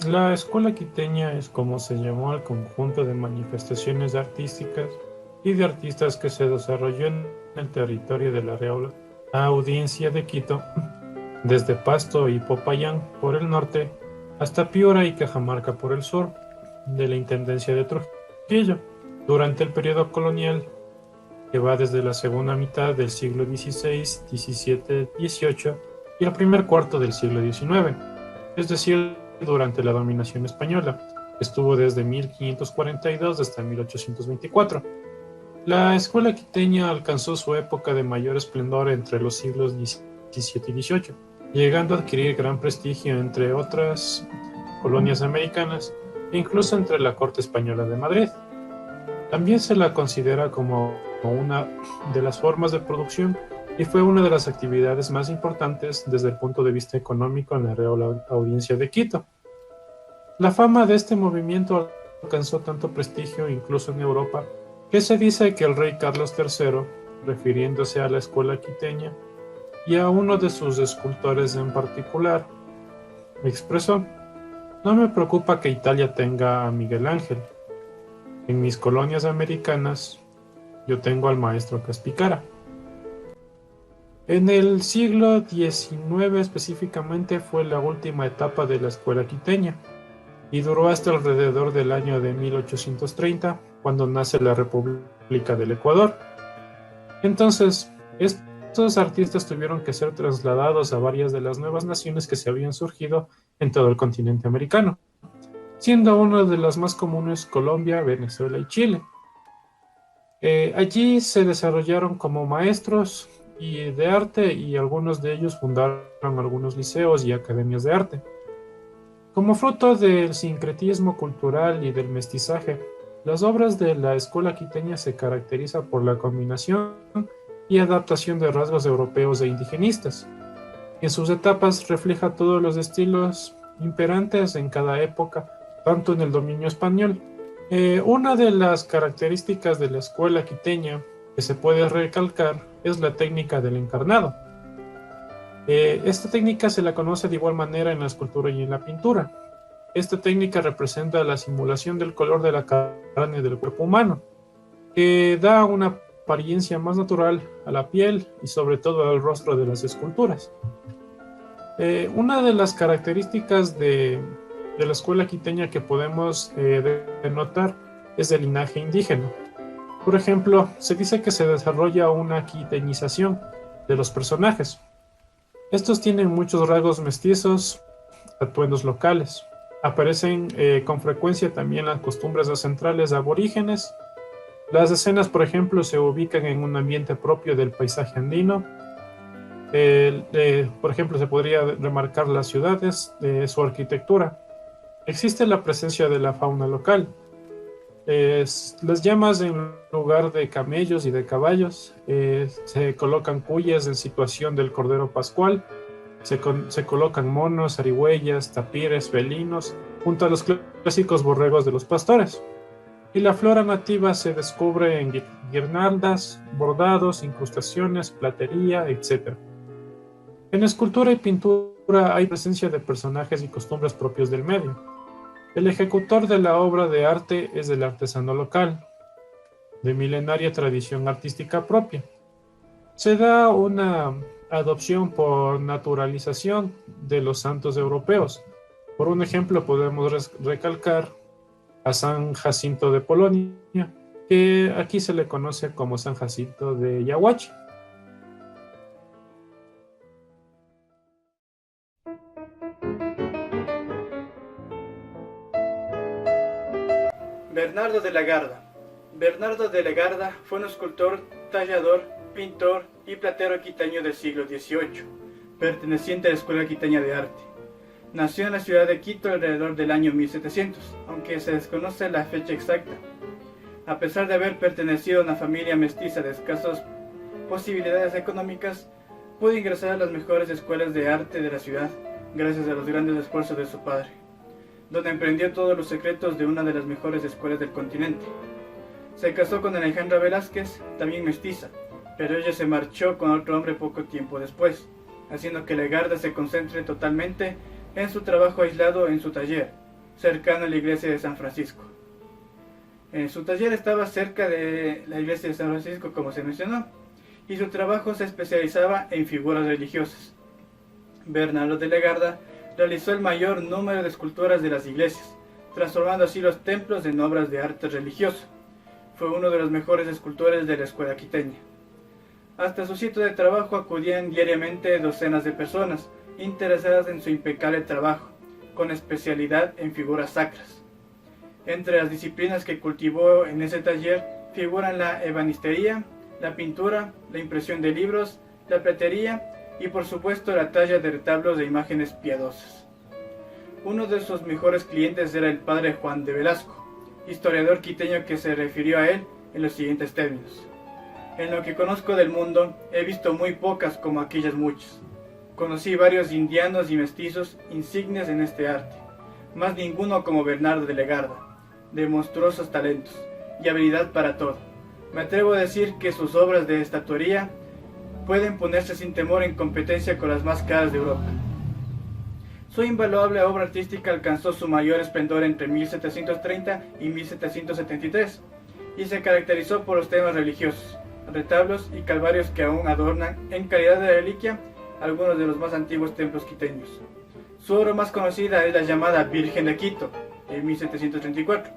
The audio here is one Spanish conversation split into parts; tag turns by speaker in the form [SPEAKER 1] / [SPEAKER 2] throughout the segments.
[SPEAKER 1] La escuela quiteña es como se llamó al conjunto de manifestaciones artísticas y de artistas que se desarrolló en el territorio de la Real Audiencia de Quito, desde Pasto y Popayán por el norte hasta Piura y Cajamarca por el sur, de la Intendencia de Trujillo. Durante el periodo colonial, que va desde la segunda mitad del siglo XVI, XVII, XVIII y el primer cuarto del siglo XIX, es decir, durante la dominación española, que estuvo desde 1542 hasta 1824. La escuela quiteña alcanzó su época de mayor esplendor entre los siglos XVII y XVIII, llegando a adquirir gran prestigio entre otras colonias americanas e incluso entre la corte española de Madrid. También se la considera como una de las formas de producción y fue una de las actividades más importantes desde el punto de vista económico en la Real Audiencia de Quito. La fama de este movimiento alcanzó tanto prestigio incluso en Europa que se dice que el rey Carlos III, refiriéndose a la escuela quiteña y a uno de sus escultores en particular, expresó: "No me preocupa que Italia tenga a Miguel Ángel. En mis colonias americanas yo tengo al maestro Caspicara". En el siglo XIX específicamente fue la última etapa de la escuela quiteña y duró hasta alrededor del año de 1830, cuando nace la República del Ecuador. Entonces, estos artistas tuvieron que ser trasladados a varias de las nuevas naciones que se habían surgido en todo el continente americano, siendo una de las más comunes Colombia, Venezuela y Chile. Allí se desarrollaron como maestros y de arte y algunos de ellos fundaron algunos liceos y academias de arte. Como fruto del sincretismo cultural y del mestizaje, las obras de la escuela quiteña se caracterizan por la combinación y adaptación de rasgos europeos e indigenistas. En sus etapas refleja todos los estilos imperantes en cada época, tanto en el dominio español. Una de las características de la escuela quiteña que se puede recalcar es la técnica del encarnado. Esta técnica se la conoce de igual manera en la escultura y en la pintura. Esta técnica representa la simulación del color de la carne del cuerpo humano, que da una apariencia más natural a la piel y sobre todo al rostro de las esculturas. Una de las características de la escuela quiteña que podemos denotar es el linaje indígena. Por ejemplo, se dice que se desarrolla una quiteñización de los personajes. Estos tienen muchos rasgos mestizos, atuendos locales. Aparecen con frecuencia también las costumbres ancestrales aborígenes. Las escenas, por ejemplo, se ubican en un ambiente propio del paisaje andino. Por ejemplo, se podría remarcar las ciudades, su arquitectura. Existe la presencia de la fauna local. Las llamas en lugar de camellos y de caballos, se colocan cuyes en situación del cordero pascual, se colocan monos, arihuellas, tapires, felinos, junto a los clásicos borregos de los pastores. Y la flora nativa se descubre en guirnaldas, bordados, incrustaciones, platería, etc. En escultura y pintura hay presencia de personajes y costumbres propios del medio. El ejecutor de la obra de arte es el artesano local, de milenaria tradición artística propia. Se da una adopción por naturalización de los santos europeos. Por un ejemplo, podemos recalcar a San Jacinto de Polonia, que aquí se le conoce como San Jacinto de Yahuachi.
[SPEAKER 2] Bernardo de la Garda. Bernardo de la Garda fue un escultor, tallador, pintor y platero quiteño del siglo XVIII, perteneciente a la Escuela Quiteña de Arte. Nació en la ciudad de Quito alrededor del año 1700, aunque se desconoce la fecha exacta. A pesar de haber pertenecido a una familia mestiza de escasas posibilidades económicas, pudo ingresar a las mejores escuelas de arte de la ciudad, gracias a los grandes esfuerzos de su padre, donde emprendió todos los secretos de una de las mejores escuelas del continente. Se casó con Alejandra Velázquez, también mestiza, pero ella se marchó con otro hombre poco tiempo después, haciendo que Legarda se concentre totalmente en su trabajo aislado en su taller, cercano a la iglesia de San Francisco. Su taller estaba cerca de la iglesia de San Francisco, como se mencionó, y su trabajo se especializaba en figuras religiosas. Bernardo de Legarda realizó el mayor número de esculturas de las iglesias, transformando así los templos en obras de arte religioso. Fue uno de los mejores escultores de la escuela quiteña. Hasta su sitio de trabajo acudían diariamente docenas de personas interesadas en su impecable trabajo, con especialidad en figuras sacras. Entre las disciplinas que cultivó en ese taller figuran la ebanistería, la pintura, la impresión de libros, la platería y por supuesto la talla de retablos de imágenes piadosas. Uno de sus mejores clientes era el padre Juan de Velasco, historiador quiteño que se refirió a él en los siguientes términos: en lo que conozco del mundo, he visto muy pocas como aquellas muchas. Conocí varios indianos y mestizos insignes en este arte, más ninguno como Bernardo de Legarda, de monstruosos talentos y habilidad para todo. Me atrevo a decir que sus obras de estatuaría pueden ponerse sin temor en competencia con las más caras de Europa. Su invaluable obra artística alcanzó su mayor esplendor entre 1730 y 1773 y se caracterizó por los temas religiosos, retablos y calvarios que aún adornan en calidad de reliquia algunos de los más antiguos templos quiteños. Su obra más conocida es la llamada Virgen de Quito, en 1734,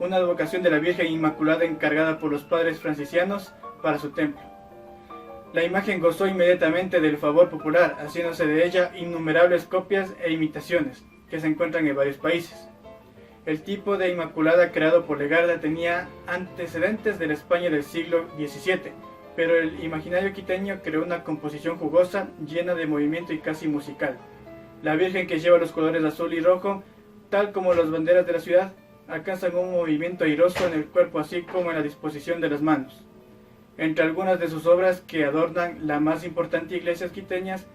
[SPEAKER 2] una advocación de la Virgen Inmaculada encargada por los padres franciscanos para su templo. La imagen gozó inmediatamente del favor popular, haciéndose de ella innumerables copias e imitaciones que se encuentran en varios países. El tipo de Inmaculada creado por Legarda tenía antecedentes de la España del siglo XVII, pero el imaginario quiteño creó una composición jugosa, llena de movimiento y casi musical. La Virgen, que lleva los colores azul y rojo, tal como las banderas de la ciudad, alcanzan un movimiento airoso en el cuerpo así como en la disposición de las manos. Entre algunas de sus obras que adornan la más importante iglesia quiteñas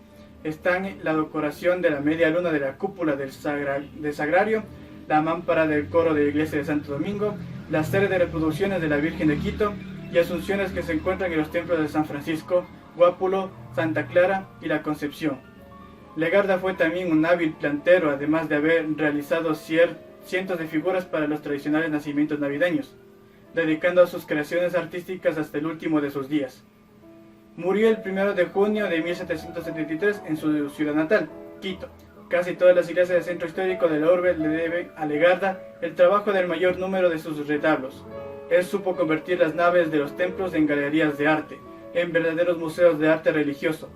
[SPEAKER 2] están la decoración de la media luna de la cúpula del sagrario, la mámpara del coro de la iglesia de Santo Domingo, la serie de reproducciones de la Virgen de Quito y asunciones que se encuentran en los templos de San Francisco, Guápulo, Santa Clara y la Concepción. Legarda fue también un hábil plantero, además de haber realizado cientos de figuras para los tradicionales nacimientos navideños, dedicando a sus creaciones artísticas hasta el último de sus días. Murió el 1 de junio de 1773 en su ciudad natal, Quito. Casi todas las iglesias del centro histórico de la urbe le deben a Legarda el trabajo del mayor número de sus retablos. Él supo convertir las naves de los templos en galerías de arte, en verdaderos museos de arte religioso,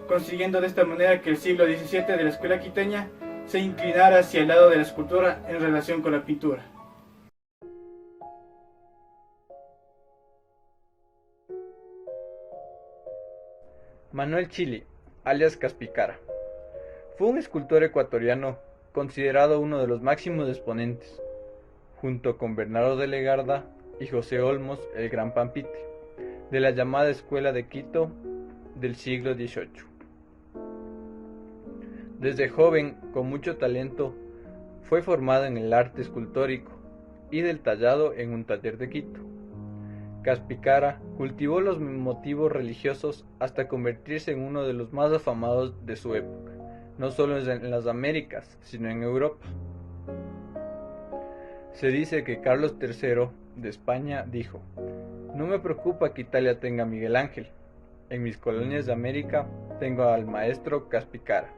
[SPEAKER 2] consiguiendo de esta manera que el siglo XVII de la escuela quiteña se inclinara hacia el lado de la escultura en relación con la pintura.
[SPEAKER 3] Manuel Chili, alias Caspicara, fue un escultor ecuatoriano considerado uno de los máximos exponentes, junto con Bernardo de Legarda y José Olmos el Gran Pampite, de la llamada Escuela de Quito del siglo XVIII. Desde joven, con mucho talento, fue formado en el arte escultórico y del tallado en un taller de Quito. Caspicara cultivó los motivos religiosos hasta convertirse en uno de los más afamados de su época, no solo en las Américas, sino en Europa. Se dice que Carlos III de España dijo: "No me preocupa que Italia tenga a Miguel Ángel, en mis colonias de América tengo al maestro Caspicara".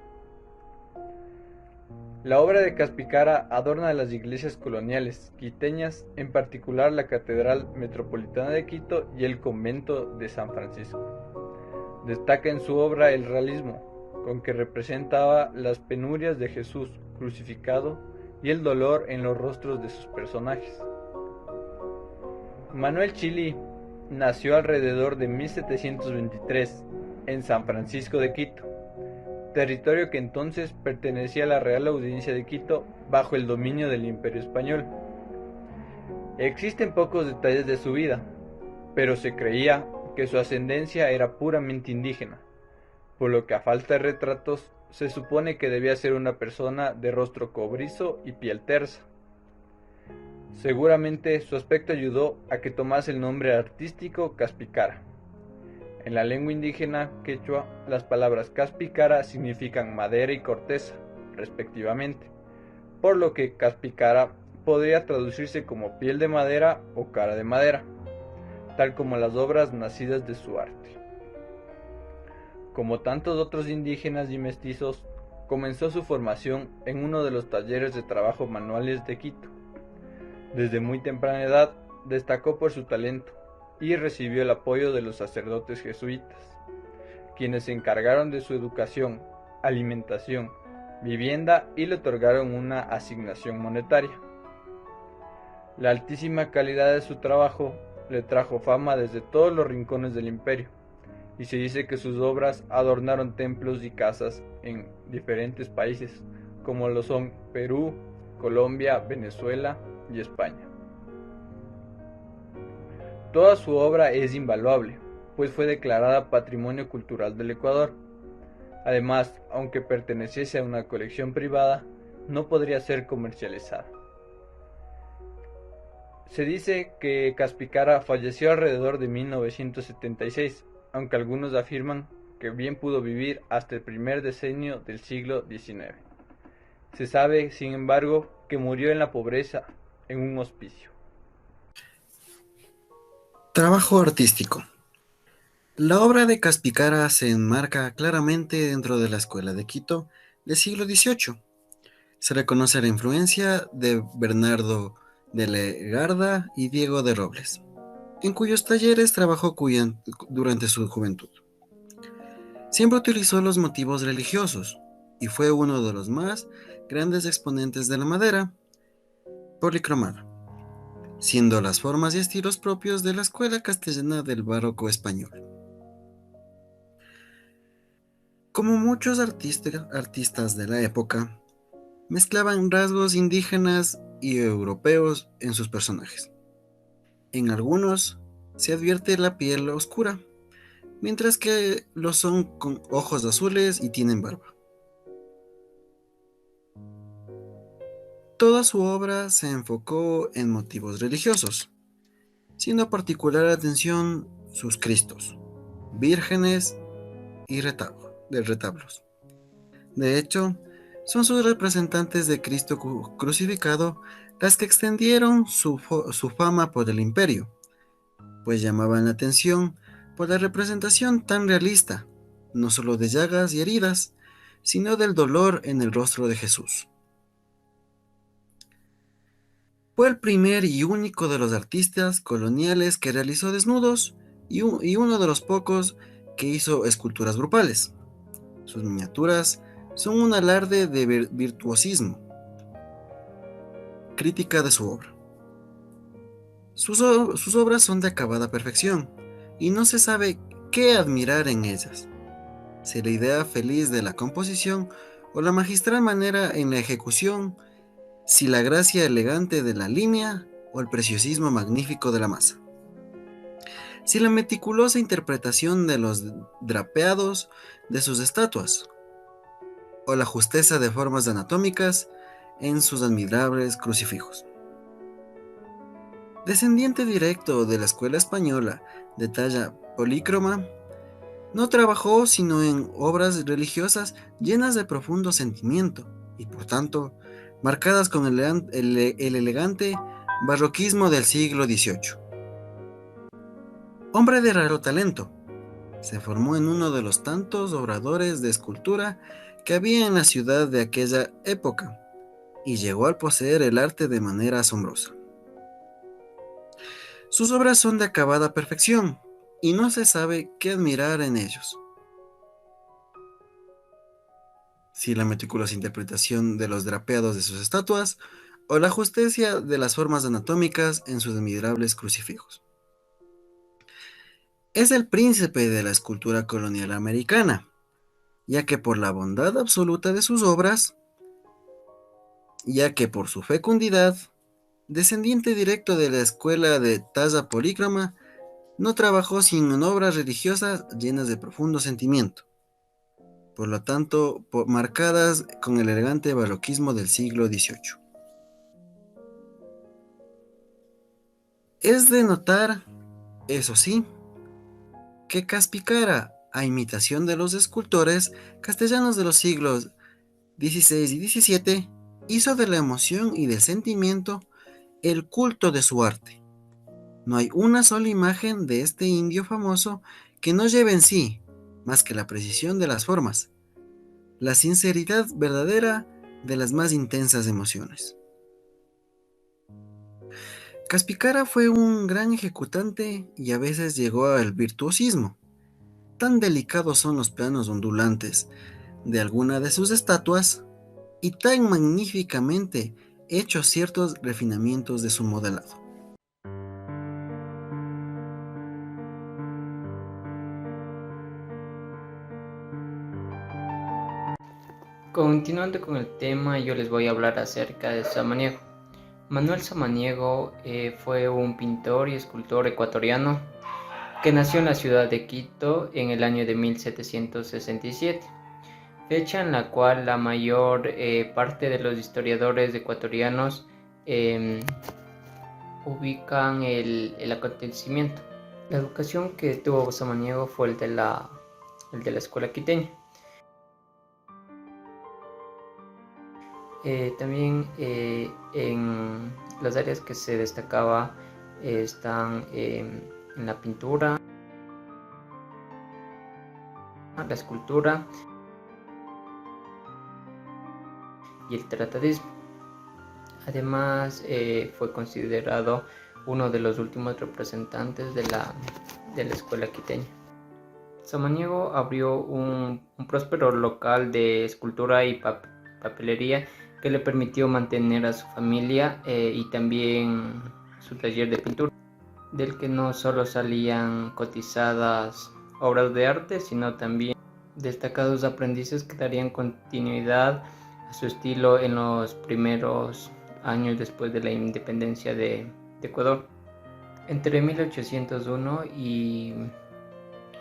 [SPEAKER 3] La obra de Caspicara adorna las iglesias coloniales quiteñas, en particular la Catedral Metropolitana de Quito y el Convento de San Francisco. Destaca en su obra el realismo, con que representaba las penurias de Jesús crucificado y el dolor en los rostros de sus personajes. Manuel Chili nació alrededor de 1723 en San Francisco de Quito, territorio que entonces pertenecía a la Real Audiencia de Quito bajo el dominio del Imperio Español. Existen pocos detalles de su vida, pero se creía que su ascendencia era puramente indígena, por lo que a falta de retratos se supone que debía ser una persona de rostro cobrizo y piel tersa. Seguramente su aspecto ayudó a que tomase el nombre artístico Caspicara. En la lengua indígena quechua, las palabras Caspicara significan madera y corteza, respectivamente, por lo que Caspicara podría traducirse como piel de madera o cara de madera, tal como las obras nacidas de su arte. Como tantos otros indígenas y mestizos, comenzó su formación en uno de los talleres de trabajo manuales de Quito. Desde muy temprana edad destacó por su talento y recibió el apoyo de los sacerdotes jesuitas, quienes se encargaron de su educación, alimentación, vivienda y le otorgaron una asignación monetaria. La altísima calidad de su trabajo le trajo fama desde todos los rincones del imperio, y se dice que sus obras adornaron templos y casas en diferentes países, como lo son Perú, Colombia, Venezuela y España. Toda su obra es invaluable, pues fue declarada Patrimonio Cultural del Ecuador. Además, aunque perteneciese a una colección privada, no podría ser comercializada. Se dice que Caspicara falleció alrededor de 1976, aunque algunos afirman que bien pudo vivir hasta el primer decenio del siglo XIX. Se sabe, sin embargo, que murió en la pobreza en un hospicio.
[SPEAKER 4] Trabajo artístico. La obra de Caspicara se enmarca claramente dentro de la Escuela de Quito del siglo XVIII. Se reconoce la influencia de Bernardo de Legarda y Diego de Robles, en cuyos talleres trabajó durante su juventud. Siempre utilizó los motivos religiosos y fue uno de los más grandes exponentes de la madera policromada, siendo las formas y estilos propios de la escuela castellana del barroco español. Como muchos artistas de la época, mezclaban rasgos indígenas y europeos en sus personajes. En algunos se advierte la piel oscura, mientras que lo son con ojos azules y tienen barba. Toda su obra se enfocó en motivos religiosos, siendo particular atención sus Cristos, vírgenes y retablos. De hecho, son sus representantes de Cristo crucificado las que extendieron su fama por el imperio, pues llamaban la atención por la representación tan realista, no solo de llagas y heridas, sino del dolor en el rostro de Jesús. Fue el primer y único de los artistas coloniales que realizó desnudos y uno de los pocos que hizo esculturas grupales. Sus miniaturas son un alarde de virtuosismo. Crítica de su obra. Sus obras son de acabada perfección y no se sabe qué admirar en ellas, si la idea feliz de la composición o la magistral manera en la ejecución, si la gracia elegante de la línea o el preciosismo magnífico de la masa, si la meticulosa interpretación de los drapeados de sus estatuas o la justeza de formas anatómicas en sus admirables crucifijos. Descendiente directo de la escuela española de talla polícroma, no trabajó sino en obras religiosas llenas de profundo sentimiento y por tanto marcadas con el elegante barroquismo del siglo XVIII. Hombre de raro talento, se formó en uno de los tantos obradores de escultura que había en la ciudad de aquella época y llegó a poseer el arte de manera asombrosa. Sus obras son de acabada perfección y no se sabe qué admirar en ellos. Si la meticulosa interpretación de los drapeados de sus estatuas o la justicia de las formas anatómicas en sus admirables crucifijos. Es el príncipe de la escultura colonial americana, ya que por la bondad absoluta de sus obras, ya que por su fecundidad, descendiente directo de la escuela de talla polícroma, no trabajó sin obras religiosas llenas de profundo sentimiento, por lo tanto marcadas con el elegante barroquismo del siglo XVIII. Es de notar, eso sí, que Caspicara, a imitación de los escultores castellanos de los siglos XVI y XVII, hizo de la emoción y del sentimiento el culto de su arte. No hay una sola imagen de este indio famoso que no lleve en sí, más que la precisión de las formas, la sinceridad verdadera de las más intensas emociones. Caspicara fue un gran ejecutante y a veces llegó al virtuosismo. Tan delicados son los planos ondulantes de alguna de sus estatuas y tan magníficamente hechos ciertos refinamientos de su modelado.
[SPEAKER 5] Continuando con el tema, yo les voy a hablar acerca de Samaniego. Manuel Samaniego fue un pintor y escultor ecuatoriano que nació en la ciudad de Quito en el año de 1767, fecha en la cual la mayor parte de los historiadores ecuatorianos ubican el acontecimiento. La educación que tuvo Samaniego fue el de la escuela quiteña. También en las áreas que se destacaba están en la pintura, la escultura y el tratadismo. Además fue considerado uno de los últimos representantes de la escuela quiteña. Samaniego abrió un próspero local de escultura y papelería que le permitió mantener a su familia y también su taller de pintura, del que no solo salían cotizadas obras de arte, sino también destacados aprendices que darían continuidad a su estilo en los primeros años después de la independencia de Ecuador. Entre 1801 y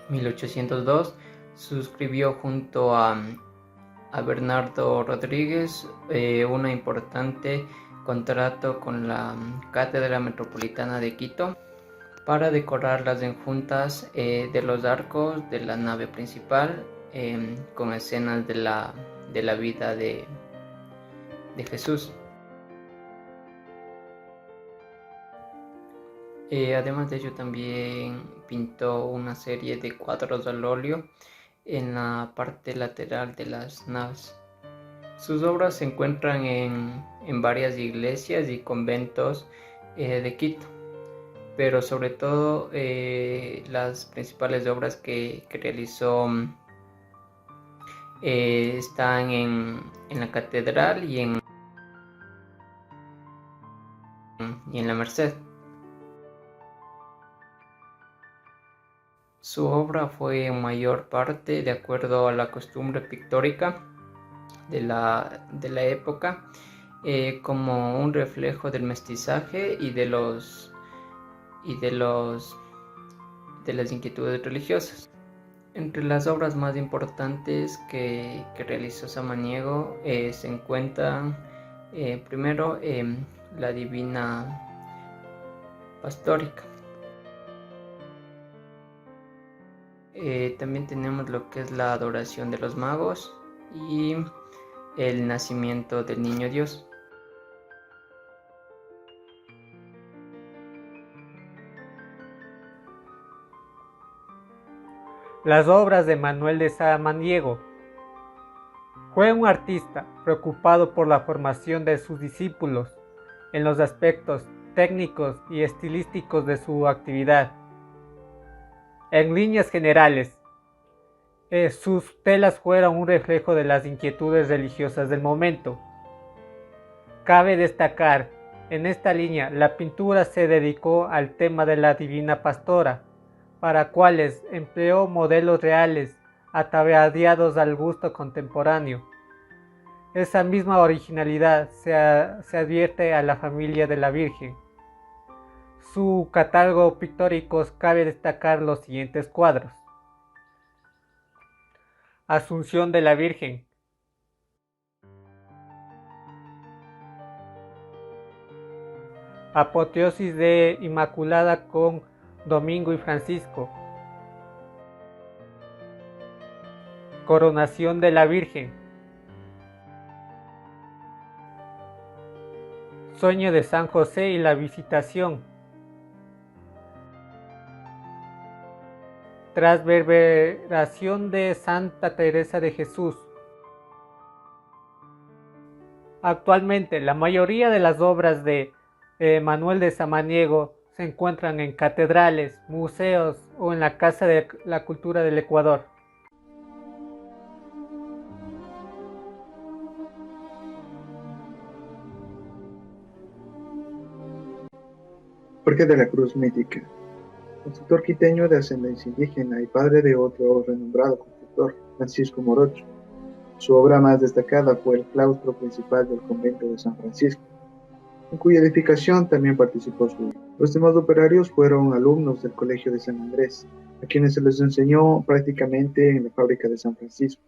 [SPEAKER 5] 1802 suscribió junto a Bernardo Rodríguez un importante contrato con la Cátedra Metropolitana de Quito para decorar las enjuntas de los arcos de la nave principal con escenas de la vida de Jesús. Además de ello, también pintó una serie de cuadros al óleo en la parte lateral de las naves. Sus obras se encuentran en varias iglesias y conventos de Quito, pero sobre todo las principales obras que realizó están en la catedral y en la Merced. Su obra fue en mayor parte de acuerdo a la costumbre pictórica de la época, como un reflejo del mestizaje y de las inquietudes religiosas. Entre las obras más importantes que realizó Samaniego se encuentran primero la Divina Pastórica. También tenemos lo que es la adoración de los magos y el nacimiento del niño Dios.
[SPEAKER 6] Las obras de Manuel de Samaniego. Fue un artista preocupado por la formación de sus discípulos en los aspectos técnicos y estilísticos de su actividad. En líneas generales, sus telas fueron un reflejo de las inquietudes religiosas del momento. Cabe destacar, en esta línea, la pintura se dedicó al tema de la Divina Pastora, para cuales empleó modelos reales ataviados al gusto contemporáneo. Esa misma originalidad se advierte a la familia de la Virgen. Su catálogo pictórico cabe destacar los siguientes cuadros: Asunción de la Virgen, Apoteosis de Inmaculada con Domingo y Francisco, Coronación de la Virgen, sueño de San José y la visitación. Transverberación de Santa Teresa de Jesús. Actualmente, la mayoría de las obras de Manuel de Samaniego se encuentran en catedrales, museos o en la Casa de la Cultura del Ecuador.
[SPEAKER 7] Jorge de la Cruz Mítica, constructor quiteño de ascendencia indígena y padre de otro renombrado constructor, Francisco Morocho. Su obra más destacada fue el claustro principal del convento de San Francisco, en cuya edificación también participó su hijo. Los demás operarios fueron alumnos del Colegio de San Andrés, a quienes se les enseñó prácticamente en la fábrica de San Francisco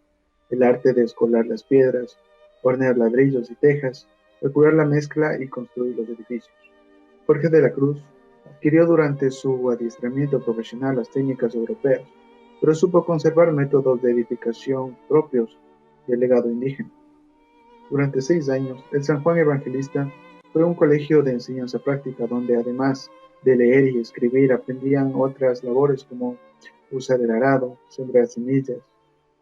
[SPEAKER 7] el arte de escolar las piedras, hornear ladrillos y tejas, procurar la mezcla y construir los edificios. Jorge de la Cruz adquirió durante su adiestramiento profesional las técnicas europeas, pero supo conservar métodos de edificación propios del legado indígena. Durante 6 años, el San Juan Evangelista fue un colegio de enseñanza práctica donde además de leer y escribir aprendían otras labores como usar el arado, sembrar semillas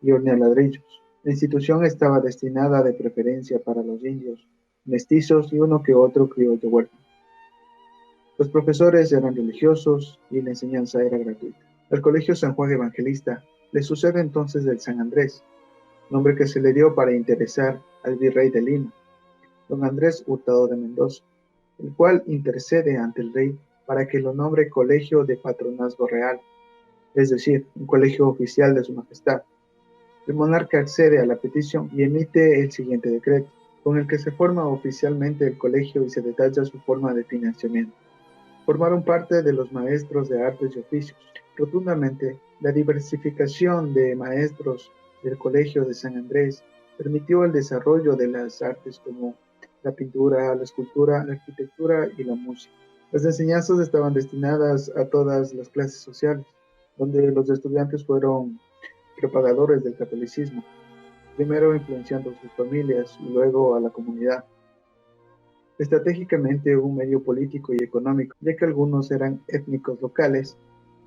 [SPEAKER 7] y hornear ladrillos. La institución estaba destinada de preferencia para los indios, mestizos y uno que otro criollo huérfano. Los profesores eran religiosos y la enseñanza era gratuita. Al Colegio San Juan Evangelista le sucede entonces el San Andrés, nombre que se le dio para interesar al virrey de Lima, don Andrés Hurtado de Mendoza, el cual intercede ante el rey para que lo nombre Colegio de Patronazgo Real, es decir, un colegio oficial de su majestad. El monarca accede a la petición y emite el siguiente decreto, con el que se forma oficialmente el colegio y se detalla su forma de financiamiento. Formaron parte de los maestros de artes y oficios. Rotundamente, la diversificación de maestros del Colegio de San Andrés permitió el desarrollo de las artes como la pintura, la escultura, la arquitectura y la música. Las enseñanzas estaban destinadas a todas las clases sociales, donde los estudiantes fueron propagadores del catolicismo, primero influenciando a sus familias y luego a la comunidad. Estratégicamente un medio político y económico, ya que algunos eran étnicos locales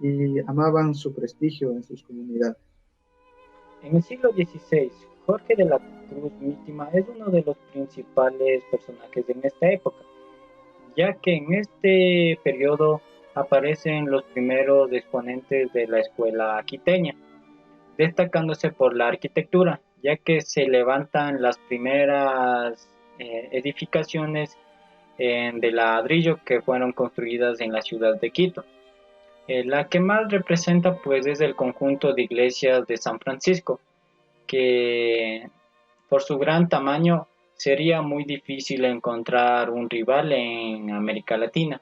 [SPEAKER 7] y amaban su prestigio en sus comunidades.
[SPEAKER 8] En el siglo XVI, Jorge de la Cruz Mítima es uno de los principales personajes en esta época, ya que en este periodo aparecen los primeros exponentes de la escuela quiteña, destacándose por la arquitectura, ya que se levantan las primeras edificaciones de ladrillo que fueron construidas en la ciudad de Quito. La que más representa pues es el conjunto de iglesias de San Francisco, que por su gran tamaño sería muy difícil encontrar un rival en América Latina.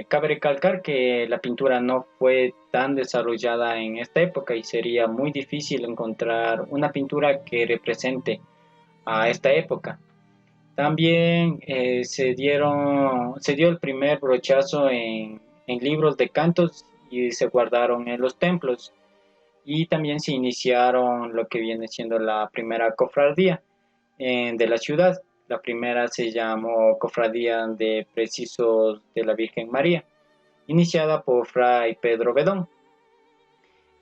[SPEAKER 8] Cabe recalcar que la pintura no fue tan desarrollada en esta época y sería muy difícil encontrar una pintura que represente a esta época. También se dio el primer brochazo en libros de cantos y se guardaron en los templos. Y también se iniciaron lo que viene siendo la primera cofradía de la ciudad. La primera se llamó Cofradía de Precisos de la Virgen María, iniciada por Fray Pedro Bedón.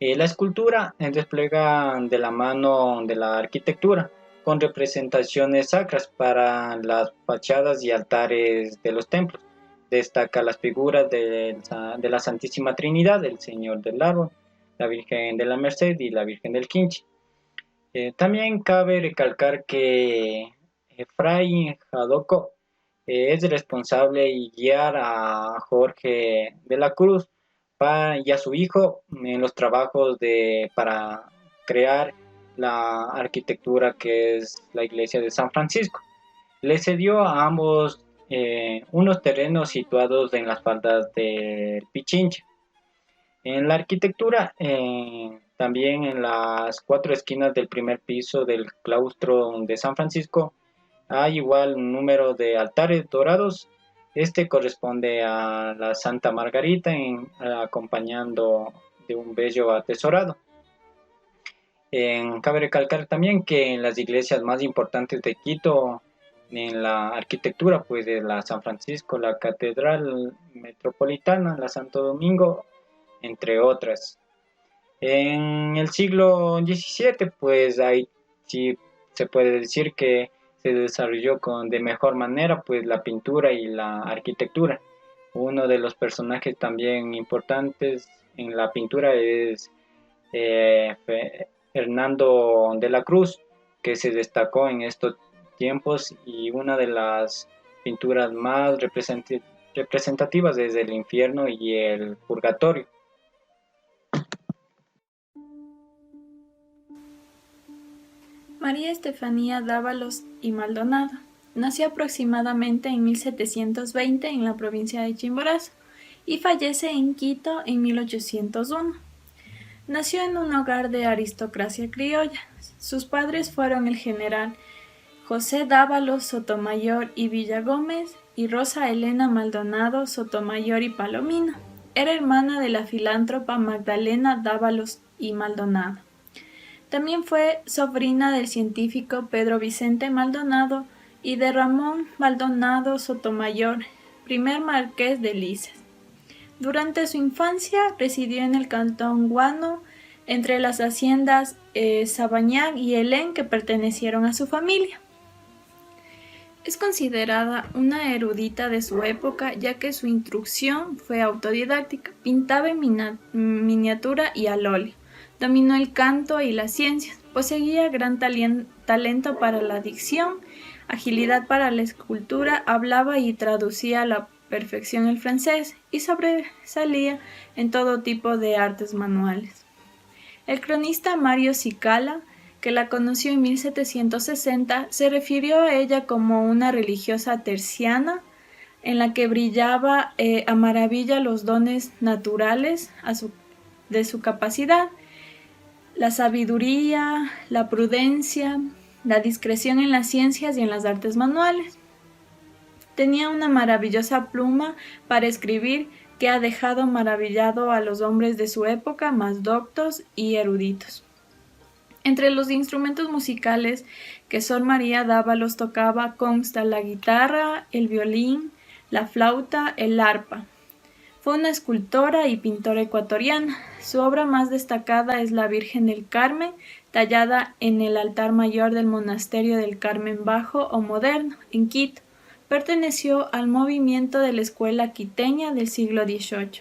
[SPEAKER 8] La escultura despliega de la mano de la arquitectura, con representaciones sacras para las fachadas y altares de los templos. Destaca las figuras de la Santísima Trinidad, el Señor del Árbol, la Virgen de la Merced y la Virgen del Quinche. También cabe recalcar que Fray Jadoco es responsable y guiar a Jorge de la Cruz y a su hijo en los trabajos para crear la arquitectura que es la iglesia de San Francisco. Le cedió a ambos unos terrenos situados en las faldas del Pichincha. En la arquitectura, también en las 4 esquinas del primer piso del claustro de San Francisco hay igual un número de altares dorados. Este corresponde a la Santa Margarita acompañando de un bello atesorado. Cabe recalcar también que en las iglesias más importantes de Quito en la arquitectura pues de la San Francisco, la Catedral Metropolitana, la Santo Domingo, entre otras. En el siglo XVII pues ahí sí se puede decir que se desarrolló de mejor manera pues la pintura y la arquitectura. Uno de los personajes también importantes en la pintura es Hernando de la Cruz, que se destacó en estos tiempos, y una de las pinturas más representativas es el infierno y el purgatorio.
[SPEAKER 9] María Estefanía Dávalos y Maldonado nació aproximadamente en 1720 en la provincia de Chimborazo y fallece en Quito en 1801. Nació en un hogar de aristocracia criolla. Sus padres fueron el general José Dávalos Sotomayor y Villagómez y Rosa Elena Maldonado Sotomayor y Palomino. Era hermana de la filántropa Magdalena Dávalos y Maldonado. También fue sobrina del científico Pedro Vicente Maldonado y de Ramón Maldonado Sotomayor, primer marqués de Lices. Durante su infancia residió en el cantón Guano, entre las haciendas Sabañán y Helén, que pertenecieron a su familia. Es considerada una erudita de su época, ya que su instrucción fue autodidáctica. Pintaba en miniatura y al óleo. Dominó el canto y las ciencias. Poseía gran talento para la dicción, agilidad para la escultura, hablaba y traducía a la perfección el francés y sobresalía en todo tipo de artes manuales. El cronista Mario Cicala, que la conoció en 1760, se refirió a ella como una religiosa terciana en la que brillaba a maravilla los dones naturales de su capacidad, la sabiduría, la prudencia, la discreción en las ciencias y en las artes manuales. Tenía una maravillosa pluma para escribir que ha dejado maravillado a los hombres de su época más doctos y eruditos. Entre los instrumentos musicales que Sor María Dávalos tocaba consta la guitarra, el violín, la flauta, el arpa. Fue una escultora y pintora ecuatoriana. Su obra más destacada es la Virgen del Carmen, tallada en el altar mayor del monasterio del Carmen Bajo o Moderno, en Quito. Perteneció al movimiento de la escuela quiteña del siglo XVIII.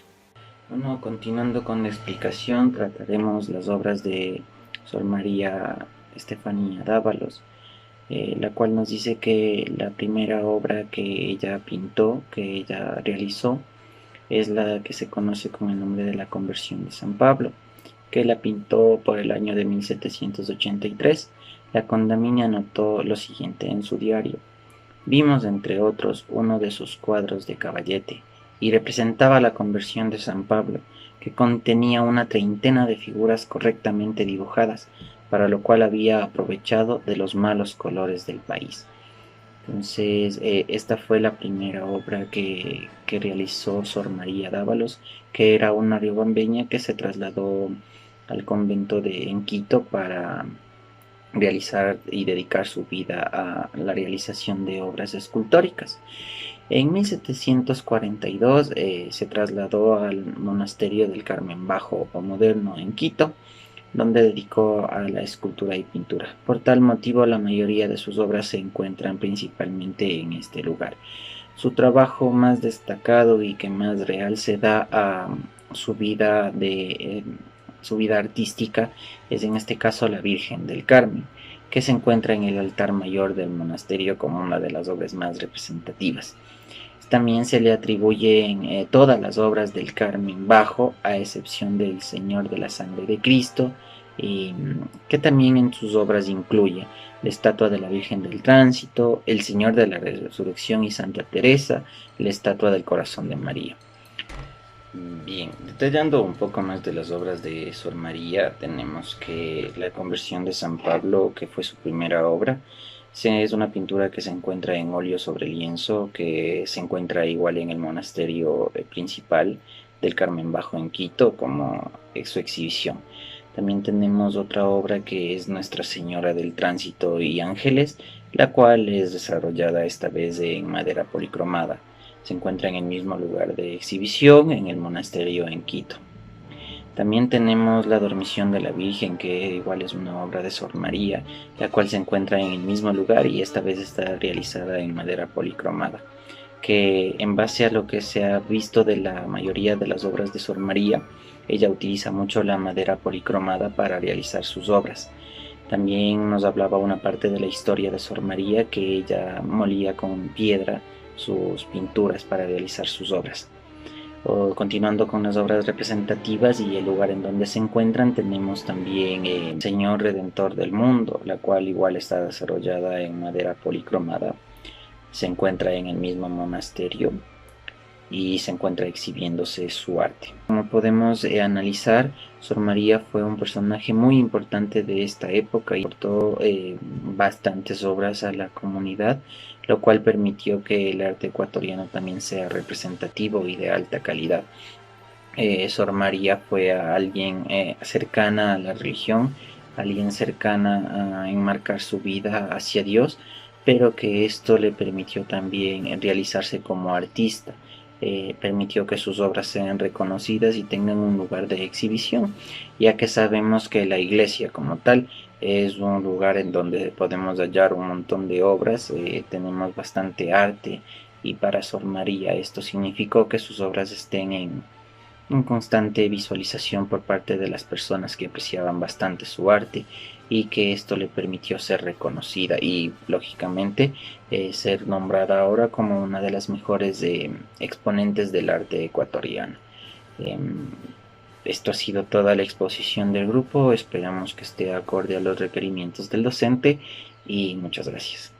[SPEAKER 10] Bueno, continuando con la explicación, trataremos las obras de Sor María Estefanía Dávalos, la cual nos dice que la primera obra que ella pintó, que ella realizó, es la que se conoce con el nombre de la Conversión de San Pablo, que la pintó por el año de 1783. La Condamine anotó lo siguiente en su diario: vimos entre otros uno de sus cuadros de caballete, y representaba la Conversión de San Pablo, que contenía una treintena de figuras correctamente dibujadas, para lo cual había aprovechado de los malos colores del país. Entonces, esta fue la primera obra que realizó Sor María Dávalos, que era una riobambeña que se trasladó al convento en Quito para realizar y dedicar su vida a la realización de obras escultóricas. En 1742 se trasladó al monasterio del Carmen Bajo o Moderno en Quito, donde dedicó a la escultura y pintura. Por tal motivo, la mayoría de sus obras se encuentran principalmente en este lugar. Su trabajo más destacado y que más real se da a su vida artística es en este caso la Virgen del Carmen, que se encuentra en el altar mayor del monasterio como una de las obras más representativas. También se le atribuyen todas las obras del Carmen Bajo, a excepción del Señor de la Sangre de Cristo, que también en sus obras incluye la estatua de la Virgen del Tránsito, el Señor de la Resurrección y Santa Teresa, la estatua del Corazón de María. Bien, detallando un poco más de las obras de Sor María, tenemos que la Conversión de San Pablo, que fue su primera obra, es una pintura que se encuentra en óleo sobre lienzo, que se encuentra igual en el monasterio principal del Carmen Bajo en Quito como su exhibición. También tenemos otra obra que es Nuestra Señora del Tránsito y Ángeles, la cual es desarrollada esta vez en madera policromada. Se encuentra en el mismo lugar de exhibición, en el monasterio en Quito. También tenemos la Dormición de la Virgen, que igual es una obra de Sor María, la cual se encuentra en el mismo lugar y esta vez está realizada en madera policromada, que en base a lo que se ha visto de la mayoría de las obras de Sor María, ella utiliza mucho la madera policromada para realizar sus obras. También nos hablaba una parte de la historia de Sor María, que ella molía con piedra sus pinturas para realizar sus obras. Continuando con las obras representativas y el lugar en donde se encuentran, tenemos también el Señor Redentor del Mundo, la cual igual está desarrollada en madera policromada. Se encuentra en el mismo monasterio y se encuentra exhibiéndose su arte. Como podemos analizar, Sor María fue un personaje muy importante de esta época y aportó bastantes obras a la comunidad, lo cual permitió que el arte ecuatoriano también sea representativo y de alta calidad. Sor María fue alguien cercana a la religión, alguien cercana a enmarcar su vida hacia Dios, pero que esto le permitió también realizarse como artista. Permitió que sus obras sean reconocidas y tengan un lugar de exhibición, ya que sabemos que la iglesia como tal es un lugar en donde podemos hallar un montón de obras, tenemos bastante arte, y para Sor María esto significó que sus obras estén en constante visualización por parte de las personas que apreciaban bastante su arte, y que esto le permitió ser reconocida y lógicamente ser nombrada ahora como una de las mejores exponentes del arte ecuatoriano. Esto ha sido toda la exposición del grupo, esperamos que esté acorde a los requerimientos del docente y muchas gracias.